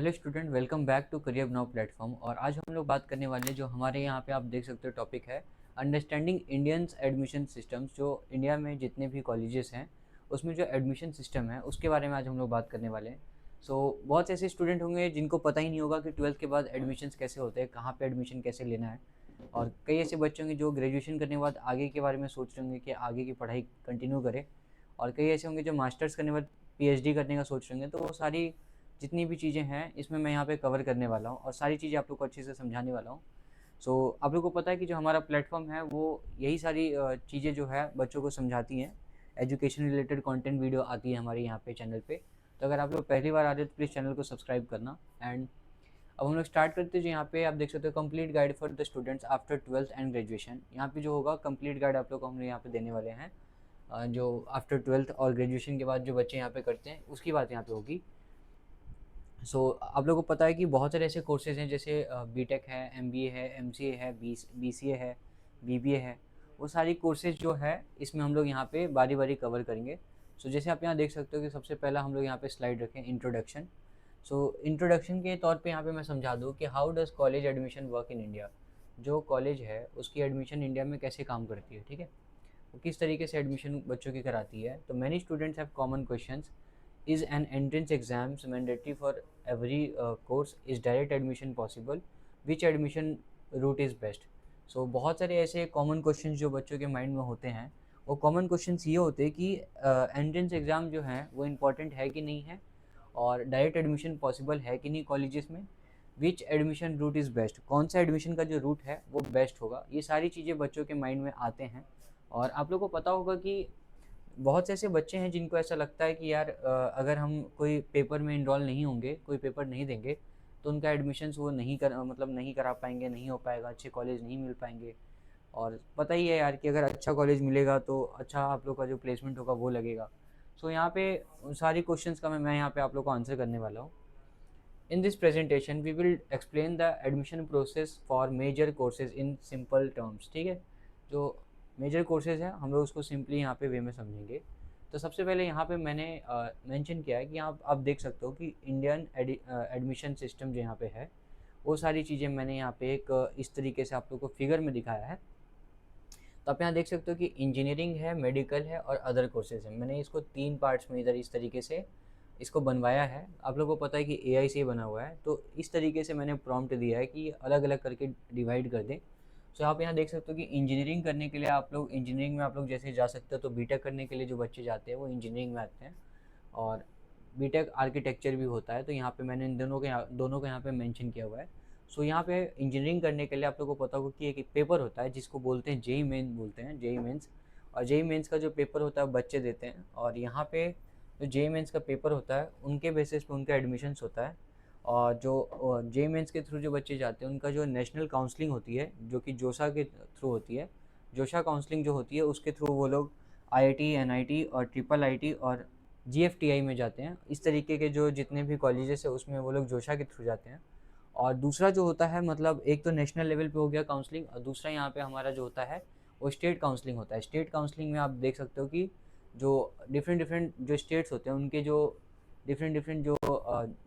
Hello student, welcome back to Career Now platform. और आज हम लोग बात करने वाले जो हमारे यहाँ पे आप देख सकते हो टॉपिक है अंडरस्टैंडिंग इंडियंस एडमिशन सिस्टम्स। जो इंडिया में जितने भी कॉलेजेस हैं उसमें जो एडमिशन सिस्टम है उसके बारे में आज हम लोग बात करने वाले हैं। बहुत से ऐसे स्टूडेंट होंगे जिनको पता ही नहीं होगा कि ट्वेल्थ के बाद एडमिशन्स कैसे होते हैं, कहाँ पे एडमिशन कैसे लेना है। और कई ऐसे बच्चे होंगे जो ग्रेजुएशन करने के बाद आगे के बारे में सोच रहे होंगे कि आगे की पढ़ाई कंटिन्यू करें। और कई ऐसे होंगे जो मास्टर्स करने के बाद पीएचडी करने का सोच रहे होंगे। तो वो सारी जितनी भी चीज़ें हैं इसमें मैं यहाँ पे कवर करने वाला हूँ और सारी चीज़ें आप लोग को अच्छे से समझाने वाला हूँ। आप लोग को पता है कि जो हमारा प्लेटफॉर्म है वो यही सारी चीज़ें जो है बच्चों को समझाती हैं। एजुकेशन रिलेटेड कंटेंट वीडियो आती है हमारे यहाँ पे चैनल पे। तो अगर आप लोग पहली बार आ रहे हो तो प्लीज़ चैनल को सब्सक्राइब करना। एंड अब हम लोग स्टार्ट करते हैं। जो यहाँ पे आप देख सकते हो complete guide for the students after twelfth and graduation. यहाँ पे जो होगा कंप्लीट गाइड आप लोग को हम लोग यहाँ पे देने वाले हैं। जो आफ्टर ट्वेल्थ और ग्रेजुएशन के बाद जो बच्चे यहाँ पे करते हैं उसकी बात यहाँ पे होगी। आप लोगों को पता है कि बहुत सारे ऐसे कोर्सेज़ हैं जैसे बीटेक है, एमबीए है, एमसीए है, बीसीए है, बीबीए है। वो सारी कोर्सेज़ जो है इसमें हम लोग यहाँ पे बारी बारी कवर करेंगे। जैसे आप यहाँ देख सकते हो कि सबसे पहला हम लोग यहाँ पे स्लाइड रखें इंट्रोडक्शन। इंट्रोडक्शन के तौर पे यहाँ पे मैं समझा दूँ कि how does college admission work in India. जो कॉलेज है उसकी एडमिशन इंडिया में कैसे काम करती है, ठीक है। वो किस तरीके से एडमिशन बच्चों की कराती है। तो many students have common questions. Is an entrance exams mandatory for every course? Is direct admission possible? Which admission route is best? बहुत सारे ऐसे कॉमन क्वेश्चंस जो बच्चों के माइंड में होते हैं। वो कॉमन क्वेश्चंस ये होते हैं कि एंट्रेंस एग्ज़ाम जो है वो इम्पॉर्टेंट है कि नहीं है, और डायरेक्ट एडमिशन पॉसिबल है कि नहीं कॉलेजेस में। विच एडमिशन रूट इज़ बेस्ट, कौन सा एडमिशन का जो रूट है वो बेस्ट होगा। ये सारी चीज़ें बच्चों के माइंड में आते हैं। और आप लोग को पता होगा कि बहुत से ऐसे बच्चे हैं जिनको ऐसा लगता है कि यार अगर हम कोई पेपर में इनरोल नहीं होंगे, कोई पेपर नहीं देंगे, तो उनका एडमिशन्स वो नहीं करा पाएंगे, नहीं हो पाएगा, अच्छे कॉलेज नहीं मिल पाएंगे। और पता ही है यार कि अगर अच्छा कॉलेज मिलेगा तो अच्छा आप लोग का जो प्लेसमेंट होगा वो लगेगा। यहाँ पे उन सारी क्वेश्चंस का मैं यहाँ पे आप लोग को आंसर करने वाला हूँ। In this presentation we will explain the admission process for major courses in simple terms, ठीक है। जो मेजर कोर्सेज हैं हम लोग उसको सिंपली यहाँ पे वे में समझेंगे। तो सबसे पहले यहाँ पे मैंने मेंशन किया है कि आप देख सकते हो कि इंडियन एडमिशन सिस्टम जो यहाँ पे है वो सारी चीज़ें मैंने यहाँ पे एक इस तरीके से आप लोग को फिगर में दिखाया है। तो आप यहाँ देख सकते हो कि इंजीनियरिंग है, मेडिकल है और अदर कोर्सेज हैं। मैंने इसको 3 पार्ट्स में इधर इस तरीके से इसको बनवाया है। आप लोगों को पता है कि एआई से बना हुआ है, तो इस तरीके से मैंने प्रॉम्प्ट दिया है कि अलग अलग करके डिवाइड कर दें। आप यहाँ देख सकते हो कि इंजीनियरिंग करने के लिए आप लोग इंजीनियरिंग में आप लोग जैसे जा सकते हो। तो बीटेक करने के लिए जो बच्चे जाते हैं वो इंजीनियरिंग में आते हैं। और बीटेक आर्किटेक्चर भी होता है। तो यहाँ पे मैंने इन दोनों को यहाँ पे मेंशन किया हुआ है। यहाँ पे इंजीनियरिंग करने के लिए आप लोगों को पता होगा कि एक पेपर होता है जिसको बोलते हैं जेई मेन, बोलते हैं जेई मेंस। और जेई मेंस का जो पेपर होता है बच्चे देते हैं। और यहाँ पे जो जेई मेंस का पेपर होता है उनके बेसिस पे उनका एडमिशन्स होता है। और जो जेई मेंस के थ्रू जो बच्चे जाते हैं उनका जो नेशनल काउंसलिंग होती है जो कि जोशा के थ्रू होती है। जोशा काउंसलिंग जो होती है उसके थ्रू वो लोग आईआईटी, एनआईटी और ट्रिपल आईटी और जीएफटीआई में जाते हैं। इस तरीके के जो जितने भी कॉलेजेस है उसमें वो लोग जोशा के थ्रू जाते हैं। और दूसरा जो होता है, मतलब एक तो नेशनल लेवल पे हो गया काउंसलिंग, और दूसरा यहाँ पे हमारा जो होता है वो स्टेट काउंसलिंग होता है। स्टेट काउंसलिंग में आप देख सकते हो कि जो डिफरेंट डिफरेंट जो स्टेट्स होते हैं उनके जो डिफरेंट डिफरेंट जो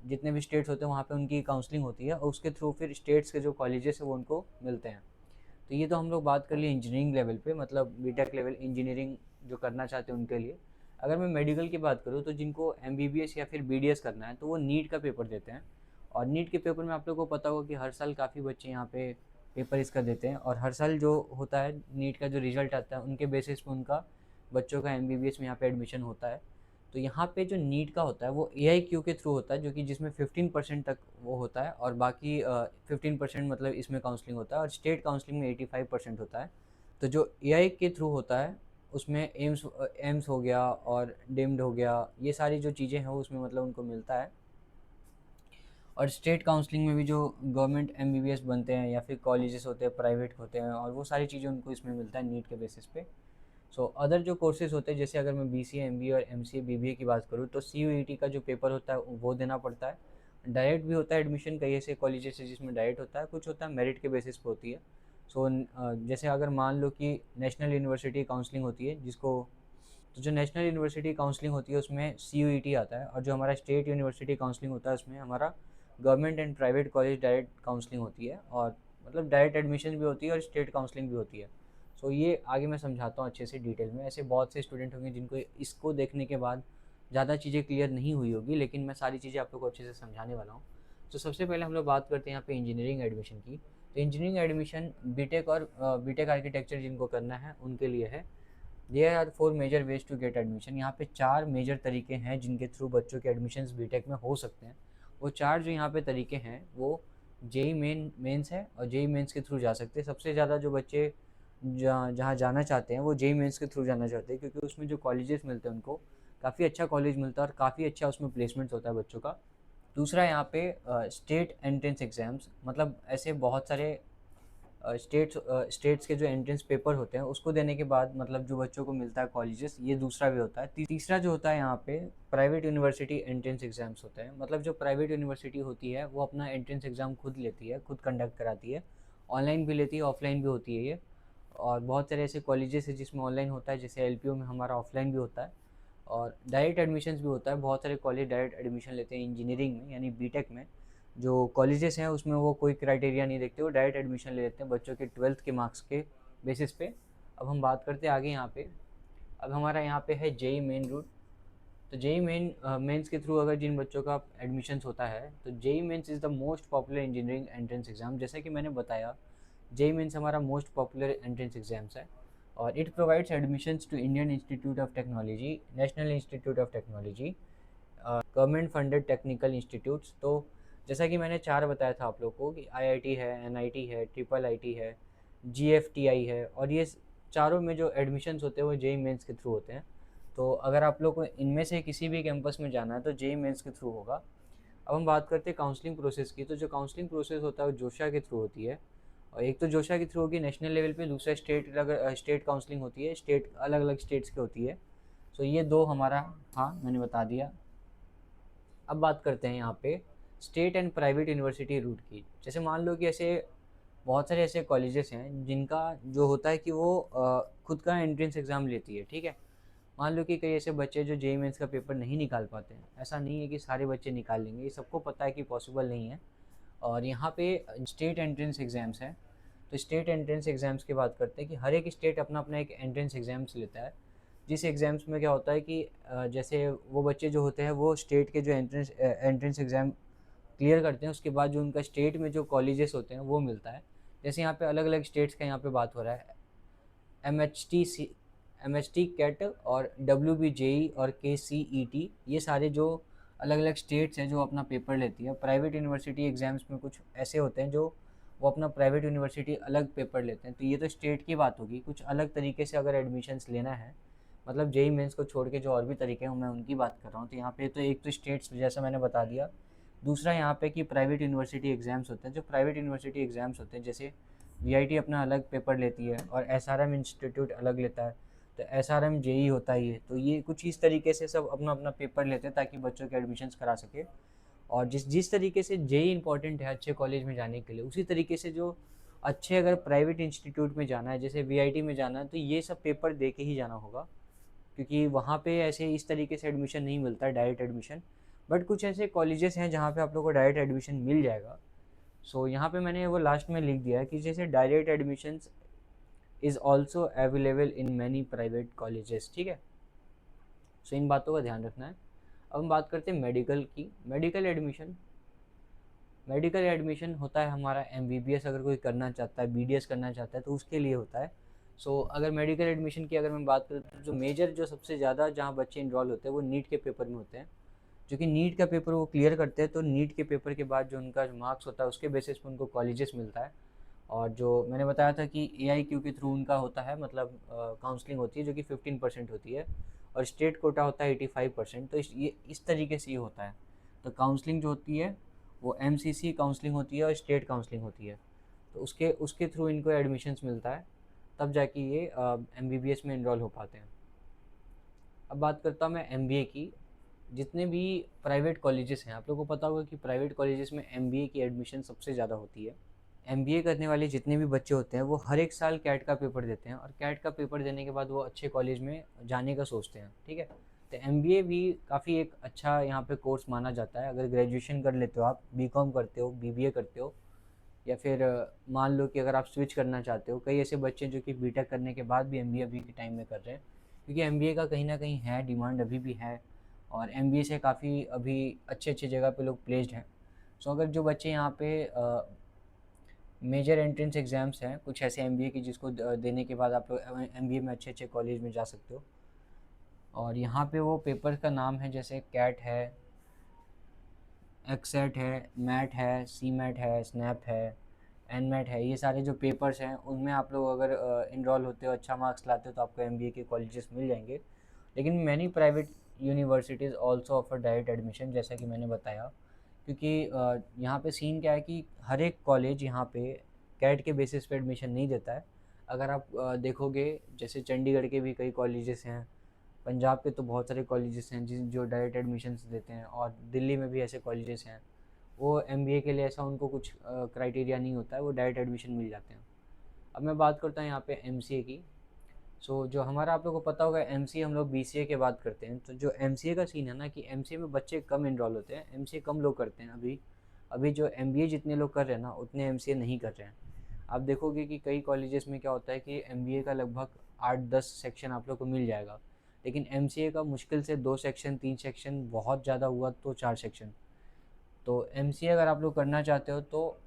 जितने भी स्टेट्स होते हैं वहाँ पे उनकी काउंसलिंग होती है और उसके थ्रू फिर स्टेट्स के जो कॉलेजेस है वो उनको मिलते हैं। तो ये तो हम लोग बात कर लिए इंजीनियरिंग लेवल पे, मतलब बीटेक लेवल इंजीनियरिंग जो करना चाहते हैं उनके लिए। अगर मैं मेडिकल की बात करूँ तो जिनको एमबीबीएस या फिर बीडीएस करना है तो वो नीट का पेपर देते हैं। और नीट के पेपर में आप लोगों को पता होगा कि हर साल काफ़ी बच्चे यहाँ पे पेपर इसका देते हैं। और हर साल जो होता है नीट का जो रिजल्ट आता है उनके बेसिस पे उनका बच्चों का एमबीबीएस में यहाँ पे एडमिशन होता है। तो यहाँ पे जो नीट का होता है वो एआईक्यू के थ्रू होता है, जो कि जिसमें 15% तक वो होता है और बाकी 15% मतलब इसमें काउंसलिंग होता है। और स्टेट काउंसलिंग में 85% होता है। तो जो एआई के थ्रू होता है उसमें एम्स एम्स हो गया और डिम्ड हो गया, ये सारी जो चीज़ें हैं उसमें मतलब उनको मिलता है। और स्टेट काउंसलिंग में भी जो गवर्नमेंट एमबीबीएस बनते हैं या फिर कॉलेजेस होते हैं प्राइवेट होते हैं और वो सारी चीज़ें उनको इसमें मिलता है नीट के बेसिस पे। अदर जो कोर्सेज़ होते हैं जैसे अगर मैं बीसीए, एमबीए और एमसीए, बीबीए की बात करूँ तो सीयूईटी का जो पेपर होता है वो देना पड़ता है। डायरेक्ट भी होता है एडमिशन, कई ऐसे कॉलेजेस है जिसमें डायरेक्ट होता है, कुछ होता है मेरिट के बेसिस पे होती है। जैसे अगर मान लो कि नेशनल यूनिवर्सिटी काउंसलिंग होती है जिसको, तो जो नेशनल यूनिवर्सिटी काउंसलिंग होती है उसमें सीयूईटी आता है। और जो हमारा स्टेट यूनिवर्सिटी काउंसलिंग होता है उसमें हमारा government and private college direct counselling होती है, और मतलब डायरेक्ट एडमिशन भी होती है और स्टेट काउंसलिंग भी होती है। सो ये आगे मैं समझाता हूँ अच्छे से डिटेल में। ऐसे बहुत से स्टूडेंट होंगे जिनको इसको देखने के बाद ज़्यादा चीज़ें क्लियर नहीं हुई होगी, लेकिन मैं सारी चीज़ें आप लोग को अच्छे से समझाने वाला हूँ। तो सबसे पहले हम लोग बात करते हैं यहाँ पे इंजीनियरिंग एडमिशन की। तो इंजीनियरिंग एडमिशन बीटेक और बीटेक आर्किटेक्चर जिनको करना है उनके लिए है। There are 4 major ways to get admission. यहाँ पे 4 मेजर तरीके हैं जिनके थ्रू बच्चों के एडमिशन्स बीटेक में हो सकते हैं। वो 4 जो यहाँ पे तरीके हैं वो जेई मेंस है, और जेई मेंस के थ्रू जा सकते हैं। सबसे ज़्यादा जो बच्चे जहाँ जाना चाहते हैं वो जेई मेंस के थ्रू जाना चाहते हैं, क्योंकि उसमें जो कॉलेजेस मिलते हैं उनको काफ़ी अच्छा कॉलेज मिलता है और काफ़ी अच्छा उसमें प्लेसमेंट होता है बच्चों का। दूसरा यहाँ पे स्टेट एंट्रेंस एग्ज़ाम्स, मतलब ऐसे बहुत सारे स्टेट्स के जो एंट्रेंस पेपर होते हैं उसको देने के बाद मतलब जो बच्चों को मिलता है कॉलेजेस, ये दूसरा भी होता है। तीसरा जो होता है यहाँ पे प्राइवेट यूनिवर्सिटी एंट्रेंस एग्जाम्स होते हैं। मतलब जो प्राइवेट यूनिवर्सिटी होती है वो अपना एंट्रेंस एग्ज़ाम खुद लेती है, खुद कंडक्ट कराती है। ऑनलाइन भी लेती है, ऑफलाइन भी होती है ये। और बहुत सारे ऐसे कॉलेजेस है जिसमें ऑनलाइन होता है, जैसे एलपीयू में हमारा ऑफलाइन भी होता है, और डायरेक्ट एडमिशन्स भी होता है। बहुत सारे कॉलेज डायरेक्ट एडमिशन लेते हैं इंजीनियरिंग में, यानी बीटेक में। जो कॉलेजेस हैं उसमें वो कोई क्राइटेरिया नहीं देखते, वो डायरेक्ट एडमिशन ले लेते हैं बच्चों के 12th के मार्क्स के बेसिस पे। अब हम बात करते हैं आगे यहाँ पे। अब हमारा यहाँ पे है जेई मेन रूट। तो जेई मेंस के थ्रू अगर जिन बच्चों का एडमिशन्स होता है, तो JEE mains is the most popular engineering entrance exam. जैसा कि मैंने बताया, जेई मेंस हमारा मोस्ट पॉपुलर एंट्रेंस एग्जाम्स है, और it provides admissions to Indian Institute of Technology, National Institute of Technology, government funded technical institutes. तो जैसा कि मैंने 4 बताया था आप लोग को कि आईआईटी है, एनआईटी है, ट्रिपल आईटी है, जीएफटीआई है, और ये चारों में जो एडमिशन्स होते हैं वो जेई मेंस के थ्रू होते हैं। तो अगर आप लोग को इनमें से किसी भी कैंपस में जाना है तो जेई मेंस के थ्रू होगा। अब हम बात करते हैं काउंसलिंग प्रोसेस की। तो जो काउंसलिंग प्रोसेस होता है वो जोशा के थ्रू होती है, और एक तो जोशा के थ्रू होगी नेशनल लेवल पे, दूसरा स्टेट, अगर स्टेट काउंसलिंग होती है, स्टेट अलग अलग स्टेट्स की होती है। सो ये दो हमारा, हाँ मैंने बता दिया। अब बात करते हैं यहाँ पे state and private university route की। जैसे मान लो कि ऐसे बहुत सारे ऐसे कॉलेजेस हैं जिनका जो होता है कि वो खुद का एंट्रेंस एग्ज़ाम लेती है, ठीक है। मान लो कि कई ऐसे बच्चे जो जेईई मेंस का पेपर नहीं निकाल पाते हैं, ऐसा नहीं है कि सारे बच्चे निकाल लेंगे, ये सबको पता है कि पॉसिबल नहीं है। और यहाँ पे स्टेट एंट्रेंस एग्ज़ाम्स हैं। तो स्टेट एंट्रेंस एग्ज़ाम्स की बात करते हैं कि हर एक स्टेट अपना अपना एक एंट्रेंस एग्ज़ाम्स लेता है, जिस एग्ज़ाम्स में क्या होता है कि जैसे वो बच्चे जो होते हैं वो स्टेट के जो एंट्रेंस एग्ज़ाम क्लियर करते हैं, उसके बाद जो उनका स्टेट में जो कॉलेजेस होते हैं वो मिलता है। जैसे यहाँ पे अलग अलग स्टेट्स का यहाँ पे बात हो रहा है, एम एच टी कैट और डब्ल्यू बी जेई और के सी ई टी, ये सारे जो अलग अलग स्टेट्स हैं जो अपना पेपर लेती है। प्राइवेट यूनिवर्सिटी एग्ज़ाम्स में कुछ ऐसे होते हैं जो वो अपना प्राइवेट यूनिवर्सिटी अलग पेपर लेते हैं। तो ये तो स्टेट की बात होगी। कुछ अलग तरीके से अगर एडमिशन्स लेना है, मतलब जेई मेंस को छोड़ के जो और भी तरीके हैं मैं उनकी बात कर रहा हूँ। तो यहाँ पे तो एक तो स्टेट्स जैसा मैंने बता दिया, दूसरा यहाँ पे कि प्राइवेट यूनिवर्सिटी एग्ज़ाम्स होते हैं। जो प्राइवेट यूनिवर्सिटी एग्ज़ाम्स होते हैं, जैसे वीआईटी अपना अलग पेपर लेती है और एसआरएम इंस्टीट्यूट अलग लेता है, तो एसआरएम जेई होता ही है। तो ये कुछ इस तरीके से सब अपना अपना पेपर लेते हैं ताकि बच्चों के एडमिशन्स करा सके। और जिस जिस तरीके से जेई इंपॉर्टेंट है अच्छे कॉलेज में जाने के लिए, उसी तरीके से जो अच्छे अगर प्राइवेट इंस्टीट्यूट में जाना है, जैसे वीआईटी में जाना है, तो ये सब पेपर दे के ही जाना होगा, क्योंकि वहाँ पे ऐसे इस तरीके से एडमिशन नहीं मिलता है, डायरेक्ट एडमिशन। बट कुछ ऐसे कॉलेजेस हैं जहाँ पे आप लोग को डायरेक्ट एडमिशन मिल जाएगा। सो यहाँ पे मैंने वो लास्ट में लिख दिया है कि जैसे direct admissions is also available in many private colleges, ठीक है। सो इन बातों का ध्यान रखना है। अब हम बात करते हैं मेडिकल की। मेडिकल एडमिशन होता है हमारा एमबीबीएस अगर कोई करना चाहता है, बीडीएस करना चाहता है, तो उसके लिए होता है। सो अगर मेडिकल एडमिशन की अगर मैं बात करूँ तो जो मेजर, जो सबसे ज़्यादा जहाँ बच्चे इनरोल होते हैं वो नीट के पेपर में होते हैं। जो कि नीट का पेपर वो क्लियर करते हैं, तो नीट के पेपर के बाद जो उनका मार्क्स होता है उसके बेसिस पे उनको कॉलेजेस मिलता है। और जो मैंने बताया था कि एआईक्यू के थ्रू उनका होता है, मतलब काउंसलिंग होती है जो कि 15% होती है, और स्टेट कोटा होता है 85%। तो ये इस तरीके से ये होता है। तो काउंसलिंग जो होती है वो एमसीसी काउंसलिंग होती है और स्टेट काउंसलिंग होती है। तो उसके उसके थ्रू इनको एडमिशन्स मिलता है, तब जाके ये एमबीबीएस में इनरोल हो पाते हैं। अब बात करता हूँ मैं एमबीए की। जितने भी प्राइवेट कॉलेजेस हैं, आप लोगों को पता होगा कि प्राइवेट कॉलेजेस में एमबीए की एडमिशन सबसे ज़्यादा होती है। एमबीए करने वाले जितने भी बच्चे होते हैं वो हर एक साल कैट का पेपर देते हैं, और कैट का पेपर देने के बाद वो अच्छे कॉलेज में जाने का सोचते हैं, ठीक है। तो एमबीए भी काफ़ी एक अच्छा यहाँ पे कोर्स माना जाता है। अगर ग्रेजुएशन कर लेते हो, आप बीकॉम करते हो, बीबीए करते हो, या फिर मान लो कि अगर आप स्विच करना चाहते हो, कई ऐसे बच्चे हैं जो कि बीटेक करने के बाद भी एमबीए अभी के टाइम में कर रहे हैं, क्योंकि एमबीए का कहीं ना कहीं है डिमांड अभी भी है, और एमबीए से काफ़ी अभी अच्छे अच्छे जगह पे लोग प्लेस्ड हैं। सो अगर जो बच्चे यहाँ पे मेजर एंट्रेंस एग्ज़ाम्स हैं कुछ ऐसे एमबीए की, जिसको देने के बाद आप लोग एमबीए में अच्छे अच्छे कॉलेज में जा सकते हो। और यहाँ पे वो पेपर का नाम है, जैसे कैट है, एक्सेट है, मैट है, सी मैट है, स्नैप है, एन मैट है। ये सारे जो पेपर्स हैं उनमें आप लोग अगर इनरोल होते हो, अच्छा मार्क्स लाते हो, तो आपको एमबीए के कॉलेजेस मिल जाएंगे। लेकिन many private universities also offer direct admission, जैसा कि मैंने बताया, क्योंकि यहाँ पे सीन क्या है कि हर एक कॉलेज यहाँ पे कैट के बेसिस पे एडमिशन नहीं देता है। अगर आप देखोगे, जैसे चंडीगढ़ के भी कई कॉलेजेस हैं, पंजाब के तो बहुत सारे कॉलेजेस हैं जिन जो डायरेक्ट एडमिशन्स देते हैं, और दिल्ली में भी ऐसे कॉलेजेस हैं। वो एमबीए के लिए ऐसा उनको कुछ क्राइटेरिया नहीं होता है, वो डायरेक्ट एडमिशन मिल जाते हैं। अब मैं बात करता हूँ यहाँ पे एमसीए की। सो जो हमारा, आप लोगों को पता होगा, एमसीए हम लोग बीसीए के बाद करते हैं। तो जो एमसीए का सीन है ना, कि एमसीए में बच्चे कम इनरोल होते हैं, एमसीए कम लोग करते हैं। अभी अभी जो एमबीए जितने लोग कर रहे हैं ना, उतने एमसीए नहीं कर रहे हैं। आप देखोगे कि कई कॉलेजेस में क्या होता है कि एमबीए का लगभग 8-10 सेक्शन आप लोग को मिल जाएगा, लेकिन एमसीए का मुश्किल से 2 सेक्शन, 3 सेक्शन, बहुत ज़्यादा हुआ तो 4 सेक्शन। तो एमसीए अगर आप लोग करना चाहते हो, तो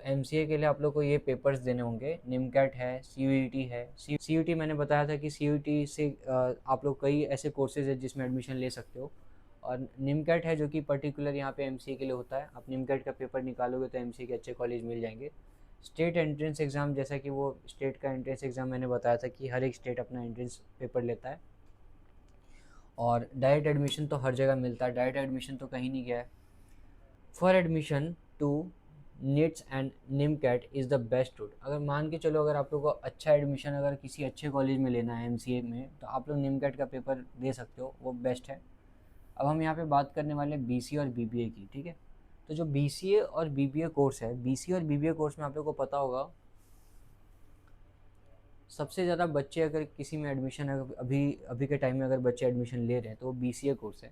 एमसीए के लिए आप लोग को ये पेपर्स देने होंगे। निमकैट है, सीयूईटी है। सीयूईटी मैंने बताया था कि सीयूईटी से आप लोग कई ऐसे कोर्सेज है जिसमें एडमिशन ले सकते हो। और निमकैट है जो कि पर्टिकुलर यहाँ पे एमसीए के लिए होता है। आप निमकैट का पेपर निकालोगे तो एमसीए के अच्छे कॉलेज मिल जाएंगे। स्टेट एंट्रेंस एग्ज़ाम, जैसा कि वो स्टेट का एंट्रेंस एग्ज़ाम मैंने बताया था कि हर एक स्टेट अपना एंट्रेंस पेपर लेता है। और डायरेक्ट एडमिशन तो हर जगह मिलता है, डायरेक्ट एडमिशन तो कहीं नहीं गया है। For admission to NITs and NIMCET is the best route. अगर मान के चलो, अगर आप लोग को अच्छा एडमिशन अगर किसी अच्छे कॉलेज में लेना है एमसीए में, तो आप लोग निमकैट का पेपर दे सकते हो, वो बेस्ट है। अब हम यहाँ पे बात करने वाले हैं बीसीए और बीबीए की, ठीक है। तो जो बीसीए और बीबीए कोर्स है, बीसीए और बीबीए कोर्स में आप लोग को पता होगा, सबसे ज़्यादा बच्चे अगर किसी में एडमिशन, अगर अभी अभी के टाइम में अगर बच्चे एडमिशन ले रहे हैं, तो वो बीसीए कोर्स है।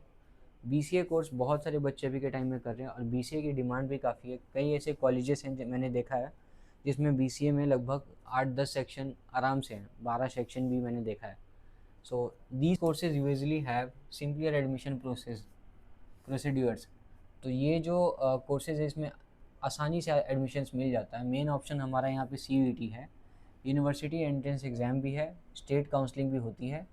बीसीए कोर्स बहुत सारे बच्चे अभी के टाइम में कर रहे हैं, और बीसीए की डिमांड भी काफ़ी है। कई ऐसे कॉलेजेस हैं मैंने देखा है जिसमें बीसीए में लगभग 8-10 सेक्शन आराम से हैं, 12 सेक्शन भी मैंने देखा है। So these courses usually have simpler admission procedures. तो ये जो कोर्सेज है, इसमें आसानी से एडमिशन्स मिल जाता है। मेन ऑप्शन हमारा यहाँ पे सीयूईटी है, यूनिवर्सिटी एंट्रेंस एग्ज़ाम भी है, स्टेट काउंसलिंग भी होती है,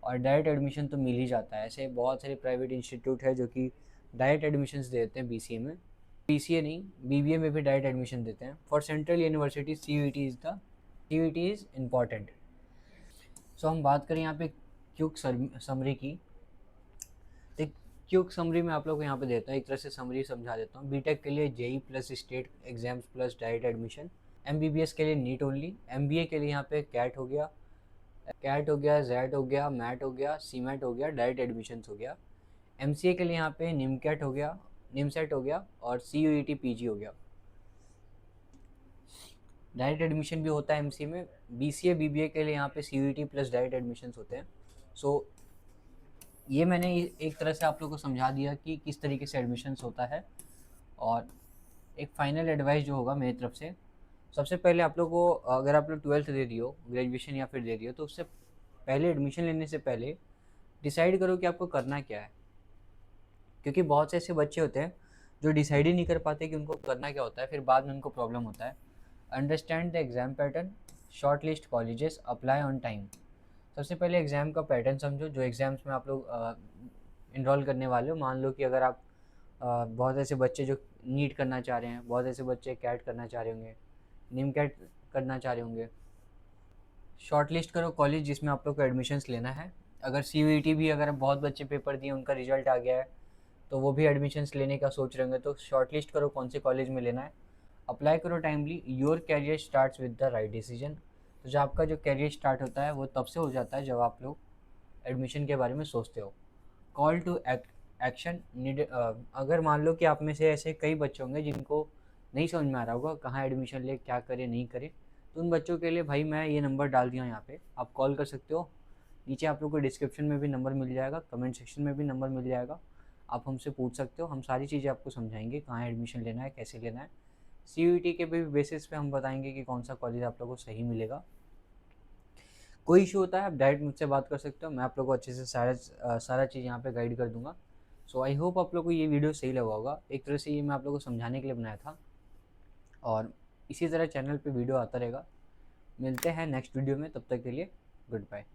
और डायरेक्ट एडमिशन तो मिल ही जाता है। ऐसे बहुत सारे प्राइवेट इंस्टीट्यूट है जो कि डायरेक्ट एडमिशन्स देते हैं बीसीए में। बीसीए नहीं, बीबीए में भी डायरेक्ट एडमिशन देते हैं। For central university CUET is important. So हम बात करें यहाँ पे क्यूक समरी की। तो क्यूक समरी में आप लोग को यहाँ पे देता है, एक तरह से समरी समझा देता हूँ। बीटेक के लिए JEE plus state exams plus direct admission. MBBS के लिए नीट ओनली। एमबीए के लिए यहाँ पे कैट हो गया, जेड हो गया, मैट हो गया, सी मैट हो गया, डायरेक्ट एडमिशन्स हो गया। एमसीए के लिए यहाँ पे निमकैट हो गया, निमसेट हो गया, और सीयूईटी पीजी हो गया। डायरेक्ट एडमिशन भी होता है एमसीए में। बीसीए बीबीए के लिए यहाँ पे सीयूईटी प्लस डायरेक्ट एडमिशन्स होते हैं। सो ये मैंने एक तरह से आप लोग को समझा दिया कि किस तरीके से एडमिशन्स होता है। और एक फाइनल एडवाइस जो होगा मेरी तरफ से, सबसे पहले आप लोग को, अगर आप लोग 12th दे रही हो, ग्रेजुएशन या फिर दे रही हो, तो उससे पहले, एडमिशन लेने से पहले डिसाइड करो कि आपको करना क्या है। क्योंकि बहुत से ऐसे बच्चे होते हैं जो डिसाइड ही नहीं कर पाते कि उनको करना क्या होता है, फिर बाद में उनको प्रॉब्लम होता है। Understand the exam pattern, short list colleges, apply on time. सबसे पहले एग्ज़ाम का पैटर्न समझो, जो एग्ज़ाम्स में आप लोग इनरोल करने वाले हो। मान लो कि अगर आप बहुत ऐसे बच्चे जो नीट करना चाह रहे हैं, बहुत ऐसे बच्चे कैट करना चाह रहे होंगे, निम कैट करना चाह रहे होंगे। शॉर्ट लिस्ट करो कॉलेज जिसमें आप लोग को एडमिशन्स लेना है। अगर सीयूईटी भी, अगर बहुत बच्चे पेपर दिए, उनका रिजल्ट आ गया है, तो वो भी एडमिशन्स लेने का सोच रहे होंगे, तो शॉर्ट लिस्ट करो कौन से कॉलेज में लेना है। अप्लाई करो timely. Your career starts with the right decision. तो जब आपका जो कैरियर स्टार्ट होता है वो तब से हो जाता है जब आप लोग एडमिशन के बारे में सोचते हो। Call to action need. अगर मान लो कि आप में से ऐसे कई बच्चे होंगे जिनको नहीं समझ में आ रहा होगा कहाँ एडमिशन ले, क्या करे नहीं करे, तो उन बच्चों के लिए भाई मैं ये नंबर डाल दिया यहाँ पे, आप कॉल कर सकते हो नीचे आप लोग को डिस्क्रिप्शन में भी नंबर मिल जाएगा, कमेंट सेक्शन में भी नंबर मिल जाएगा, आप हमसे पूछ सकते हो, हम सारी चीज़ें आपको समझाएंगे कहाँ एडमिशन लेना है, कैसे लेना है। CUET के भी बेसिस पे हम बताएंगे कि कौन सा कॉलेज आप लोगों को सही मिलेगा। कोई इशू होता है आप डायरेक्ट मुझसे बात कर सकते हो, मैं आप लोगों को अच्छे से सारा चीज़ यहाँ पे गाइड कर दूंगा। सो आई होप आप लोग को ये वीडियो सही लगा होगा। एक तरह से ये मैं आप लोगों को समझाने के लिए बनाया था, और इसी तरह चैनल पे वीडियो आता रहेगा। मिलते हैं नेक्स्ट वीडियो में, तब तक के लिए गुड बाय।